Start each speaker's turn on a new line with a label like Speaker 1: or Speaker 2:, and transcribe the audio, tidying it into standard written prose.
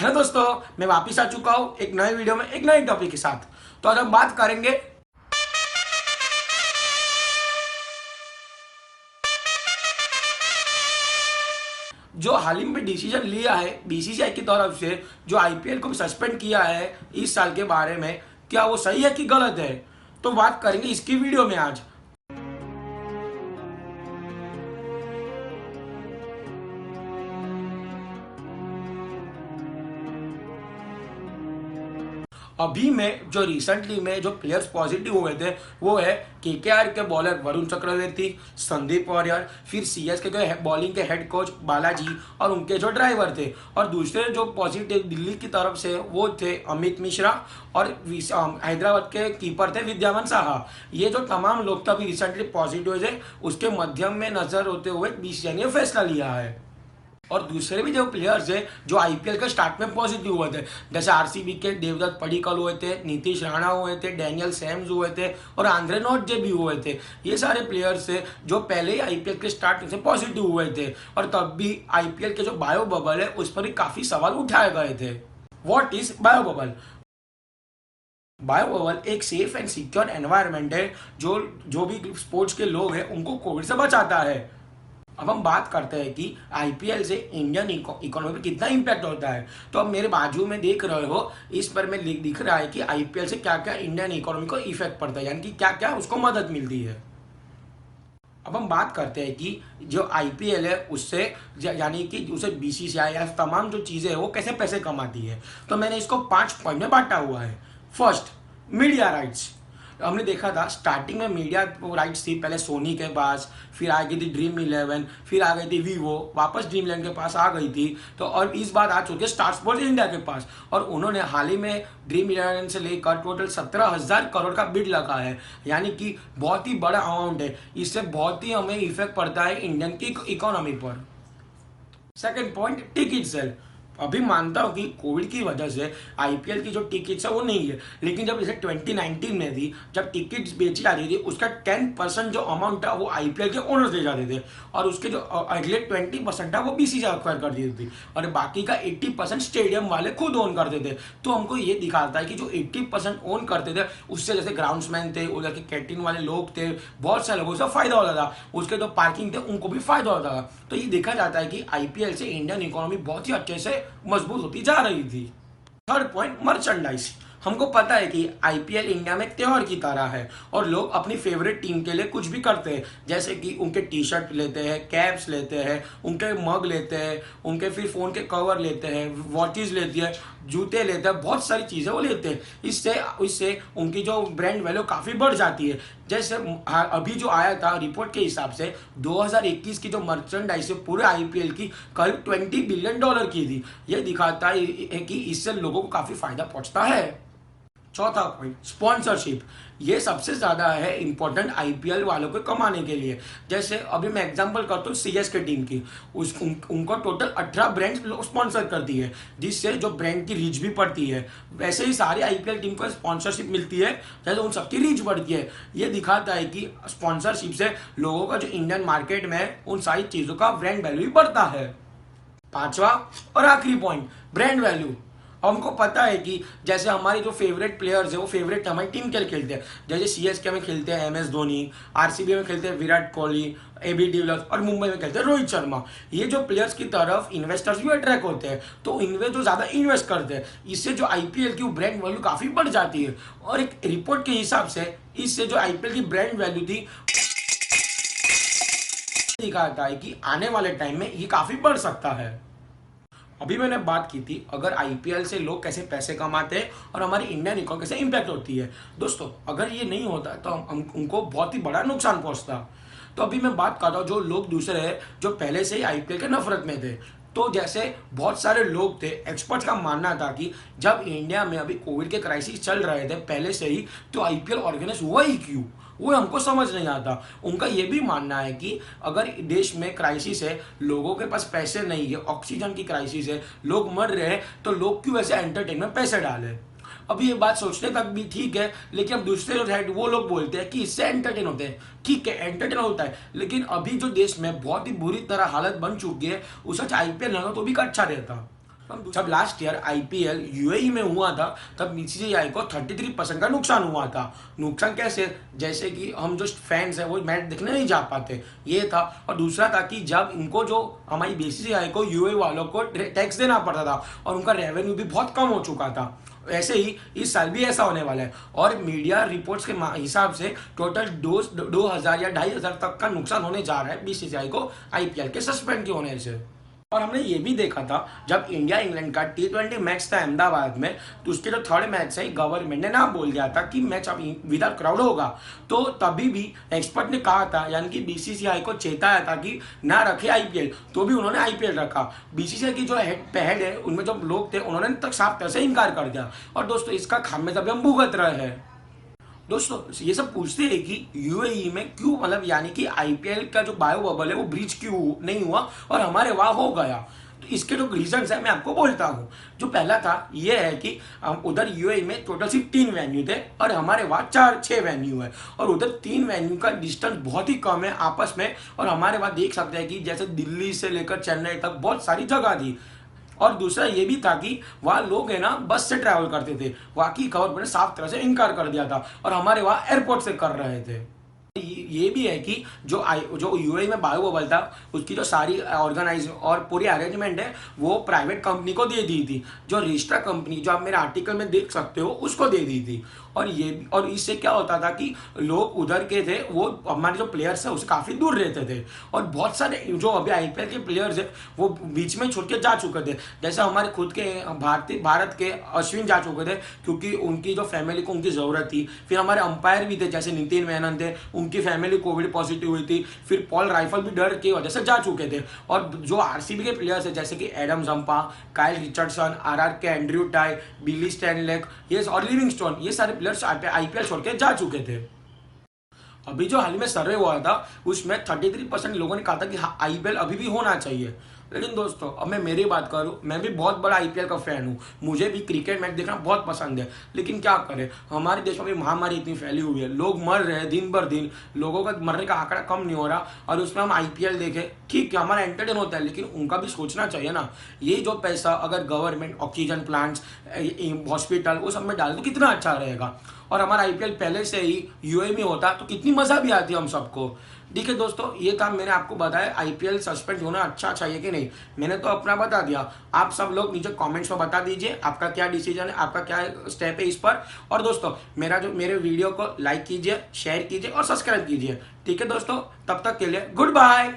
Speaker 1: Hello दोस्तों, मैं वापिस आ चुका हूँ एक नए वीडियो में एक नए टॉपिक के साथ। तो आज हम बात करेंगे जो हाल ही में डिसीजन लिया है बीसीसीआई की तरफ से, जो आईपीएल को सस्पेंड किया है इस साल के बारे में, क्या वो सही है कि गलत है। तो बात करेंगे इसकी वीडियो में आज। अभी में जो रिसेंटली में जो प्लेयर्स पॉजिटिव हुए थे वो है केकेआर के बॉलर वरुण चक्रवर्ती, संदीप वारियर, फिर सीएसके के बॉलिंग के हेड कोच बालाजी और उनके जो ड्राइवर थे। और दूसरे जो पॉजिटिव दिल्ली की तरफ से वो थे अमित मिश्रा और हैदराबाद के कीपर थे विद्यावन साहा। ये जो तमाम लोग अभी रिसेंटली पॉजिटिव थे उसके मध्यम में नजर होते हुए बीसीसीआई ने फैसला लिया है। और दूसरे भी जो प्लेयर्स है जो आईपीएल के स्टार्ट में पॉजिटिव हुए थे, जैसे आरसीबी के देवदत्त पडिक्कल हुए थे, नीतीश राणा हुए थे, डैनियल सैम्स हुए थे और आंद्रे नोटजे भी हुए थे। ये सारे प्लेयर्स है जो पहले ही आईपीएल के स्टार्ट से पॉजिटिव हुए थे और तब भी आईपीएल के जो बायो बबल है उस पर भी काफी सवाल उठाए गए थे। What is bio bubble? Bio bubble एक सेफ एंड सिक्योर एनवायरनमेंट है जो भी स्पोर्ट्स के लोग हैं उनको कोविड से बचाता है। अब हम बात करते हैं कि आईपीएल से इंडियन इकोनॉमी पर कितना इम्पैक्ट होता है। तो अब मेरे बाजू में देख रहे हो, इस पर में दिख रहा है कि आईपीएल से क्या क्या इंडियन इकोनॉमी को इफेक्ट पड़ता है, यानी कि क्या क्या उसको मदद मिलती है। अब हम बात करते हैं कि जो आईपीएल है उससे यानी कि उसे बीसीसीआई या तमाम जो चीज़ें हैं वो कैसे पैसे कमाती है। तो मैंने इसको 5 पॉइंट में बांटा हुआ है। First, media rights. हमने देखा था स्टार्टिंग में मीडिया राइट्स थी पहले सोनी के पास, फिर आ गई थी ड्रीम 11, फिर आ गई थी वीवो, वापस ड्रीम 11 के पास आ गई थी। तो और इस बार आ चुके स्टार स्पोर्ट्स इंडिया के पास, और उन्होंने हाल ही में ड्रीम 11 से लेकर टोटल 17,000 करोड़ का बिड लगा है, यानी कि बहुत ही बड़ा अमाउंट है। इससे बहुत ही हमें इफेक्ट पड़ता है इंडियन की इकोनॉमी पर। Second point, ticket sale. अभी मानता हूँ कि कोविड की वजह से आईपीएल की जो टिकट्स है वो नहीं है, लेकिन जब इसे 2019 में थी, जब टिकट्स बेची जाती थी उसका 10% जो अमाउंट था वो आईपीएल के ओनर्स दे जाते थे और उसके जो अगले 20% था वो बीसीसीआई एक्वायर कर देती थी और बाकी का 80% स्टेडियम वाले खुद ओन करते थे। तो हमको ये दिखाता है कि जो 80% ओन करते थे उससे जैसे ग्राउंड्समैन थे, उधर के कैंटीन वाले लोग थे, बहुत सारे लोगों से फायदा होता था, उसके जो पार्किंग थे उनको भी फायदा होता था। तो ये देखा जाता है कि आईपीएल से इंडियन इकोनॉमी बहुत ही अच्छे से मजबूत होती जा रही थी। Third point, merchandise. हमको पता है कि आईपीएल इंडिया में त्योहार की तरह है और लोग अपनी फेवरेट टीम के लिए कुछ भी करते हैं, जैसे कि उनके टी शर्ट लेते हैं, कैप्स लेते हैं, उनके मग लेते हैं, उनके फिर फोन के कवर लेते हैं, वॉचेस लेते हैं, जूते लेते हैं, बहुत सारी चीज़ें वो लेते हैं। इससे इससे उनकी जो ब्रांड वैल्यू काफ़ी बढ़ जाती है। जैसे अभी जो आया था रिपोर्ट के हिसाब से 2021 की जो मर्चेंडाइज है पूरे आईपीएल की करीब $20 बिलियन की थी। यह दिखाता है कि इससे लोगों को काफ़ी फायदा पहुंचता है। चौथा पॉइंट, स्पॉन्सरशिप। ये सबसे ज्यादा है इंपॉर्टेंट आईपीएल वालों को कमाने के लिए। जैसे अभी मैं एग्जांपल करता हूँ सीएसके टीम की, उनको टोटल 18 ब्रांड स्पॉन्सर करती है, जिससे जो ब्रांड की रीच भी बढ़ती है। वैसे ही सारी आईपीएल टीम को स्पॉन्सरशिप मिलती है, जैसे उन सबकी रीच बढ़ती है। ये दिखाता है कि स्पॉन्सरशिप से लोगों का जो इंडियन मार्केट में है उन सारी चीजों का ब्रांड वैल्यू भी बढ़ता है। पांचवा और आखिरी पॉइंट, ब्रांड वैल्यू। हमको पता है कि जैसे हमारे जो फेवरेट प्लेयर्स है वो फेवरेट हमारी टीम के लिए खेलते हैं, जैसे सीएसके में खेलते हैं एमएस धोनी, आरसीबी में खेलते हैं विराट कोहली, एबी डिविलियर्स और मुंबई में खेलते हैं रोहित शर्मा। ये जो प्लेयर्स की तरफ इन्वेस्टर्स भी अट्रैक्ट होते हैं, तो इन्वेस्ट जो ज्यादा इन्वेस्ट करते हैं, इससे जो आईपीएल की ब्रांड वैल्यू काफी बढ़ जाती है। और एक रिपोर्ट के हिसाब से इससे जो आईपीएल की ब्रांड वैल्यू थी दिखाता है कि आने वाले टाइम में ये काफी बढ़ सकता है। अभी मैंने बात की थी अगर आईपीएल से लोग कैसे पैसे कमाते हैं और हमारी इंडियन इकोनॉमी कैसे इंपैक्ट होती है। दोस्तों, अगर ये नहीं होता तो हम उनको बहुत ही बड़ा नुकसान पहुंचता। तो अभी मैं बात कर रहा हूँ जो लोग दूसरे हैं जो पहले से ही आईपीएल के नफरत में थे। तो जैसे बहुत सारे लोग थे, एक्सपर्ट्स का मानना था कि जब इंडिया में अभी कोविड के क्राइसिस चल रहे थे पहले से ही, तो आईपीएल ऑर्गेनाइज हुआ ही क्यों, वो हमको समझ नहीं आता। उनका ये भी मानना है कि अगर देश में क्राइसिस है, लोगों के पास पैसे नहीं है, ऑक्सीजन की क्राइसिस है, लोग मर रहे हैं, तो लोग क्यों ऐसे एंटरटेनमेंट में पैसे डाले। अभी ये बात सोचने तक भी ठीक है, लेकिन अब दूसरे जो साइड वो लोग बोलते हैं कि इससे एंटरटेन होते हैं। ठीक है, एंटरटेन होता है, लेकिन अभी जो देश में बहुत ही बुरी तरह हालत बन चुकी है, उस आईपीएल ना तो भी अच्छा रहता। जब लास्ट ईयर आईपीएल यूएई में हुआ था तब बीसीसीआई को 33% का नुकसान हुआ था। नुकसान कैसे? जैसे कि हम जो फैंस हैं वो मैच देखने नहीं जा पाते, ये था। और दूसरा था कि जब इनको जो हमारी बीसीसीआई को यूएई वालों को टैक्स देना पड़ता था और उनका रेवेन्यू भी बहुत कम हो चुका था। ऐसे ही इस साल भी ऐसा होने वाला है। और मीडिया रिपोर्ट्स के हिसाब से टोटल 2,000 या 2,500 तक का नुकसान होने जा रहा है बीसीसीआई को आईपीएल के सस्पेंड के होने से। और हमने ये भी देखा था जब इंडिया इंग्लैंड का T20 मैच था अहमदाबाद में, तो उसके जो थर्ड मैच से गवर्नमेंट ने ना बोल दिया था कि मैच अब विदाउट क्राउड होगा। तो तभी भी एक्सपर्ट ने कहा था, यानी कि बीसीसीआई को चेताया था कि ना रखे आईपीएल, तो भी उन्होंने आईपीएल रखा। बीसीसीआई की जो हेड है उनमें जो लोग थे उन्होंने तक साफ तरह से इनकार कर दिया। और दोस्तों इसका खामियाजा भी हम भुगत रहे हैं। दोस्तों ये सब पूछते हैं कि यूएई में क्यों, मतलब यानी कि आईपीएल का जो बायो बबल है वो ब्रीच क्यों नहीं हुआ और हमारे वहां हो गया। तो इसके जो रीजंस है मैं आपको बोलता हूँ। जो पहला था ये है कि उधर यूएई में टोटल सिर्फ 3 वेन्यू थे और हमारे वहाँ 4-6 वेन्यू है। और उधर 3 वेन्यू का डिस्टेंस बहुत ही कम है आपस में। और हमारे वहाँ देख सकते हैं कि जैसे दिल्ली से लेकर चेन्नई तक बहुत सारी जगह थी। और दूसरा ये भी था कि वहाँ लोग है ना बस से ट्रैवल करते थे, वहाँ की गवर्नमेंट ने साफ तरह से इनकार कर दिया था और हमारे वहाँ एयरपोर्ट से कर रहे थे। ये भी है कि जो यूएई में बायो बबल था उसकी जो सारी ऑर्गेनाइज और पूरी अरेंजमेंट है वो प्राइवेट कंपनी को दे दी थी। जो रजिस्ट्रा कंपनी जो आप मेरे आर्टिकल में देख सकते हो उसको दे दी थी। और इससे क्या होता था कि लोग उधर के थे वो हमारे जो प्लेयर्स है उससे काफ़ी दूर रहते थे। और बहुत सारे जो अभी आईपीएल के प्लेयर्स है वो बीच में छोड़ के जा चुके थे। जैसे हमारे खुद के भारत के अश्विन जा चुके थे क्योंकि उनकी जो फैमिली को उनकी ज़रूरत थी। फिर हमारे अंपायर भी थे जैसे नितिन मेनन थे, उनकी फैमिली कोविड पॉजिटिव हुई थी। फिर पॉल राइफल भी डर की वजह से जा चुके थे। और जो आरसीबी के प्लेयर्स है जैसे कि Adam Zampa, Kyle Richardson, RR के एंड्रयू टाई, बिली स्टैनलेक ये और लिविंगस्टोन, ये सारे प्लेयर्स आईपीएल छोड़ के जा चुके थे। अभी जो हाल ही में सर्वे हुआ था उसमें 33% लोगों ने कहा था कि हाँ आईपीएल अभी भी होना चाहिए। लेकिन दोस्तों अब मैं मेरी बात करूं, मैं भी बहुत बड़ा आईपीएल का फैन हूं, मुझे भी क्रिकेट मैच देखना बहुत पसंद है। लेकिन क्या करें, हमारे देश में भी महामारी इतनी फैली हुई है, लोग मर रहे हैं दिन भर दिन, लोगों का मरने का आंकड़ा कम नहीं हो रहा। और उसमें हम आईपीएल देखें, ठीक है हमारा एंटरटेन होता है, लेकिन उनका भी सोचना चाहिए ना। ये जो पैसा अगर गवर्नमेंट ऑक्सीजन प्लांट्स, हॉस्पिटल वो सब में डाल तो कितना अच्छा रहेगा। और हमारा आईपीएल पहले से ही यूएई में होता तो कितनी मजा भी आती हम सबको। ठीक है दोस्तों, ये काम मैंने आपको बताया आईपीएल सस्पेंड होना अच्छा चाहिए कि नहीं, मैंने तो अपना बता दिया। आप सब लोग नीचे कमेंट्स में बता दीजिए आपका क्या डिसीजन है, आपका क्या स्टेप है इस पर। और दोस्तों मेरे वीडियो को लाइक कीजिए, शेयर कीजिए और सब्सक्राइब कीजिए। ठीक है दोस्तों, तब तक के लिए गुड बाय।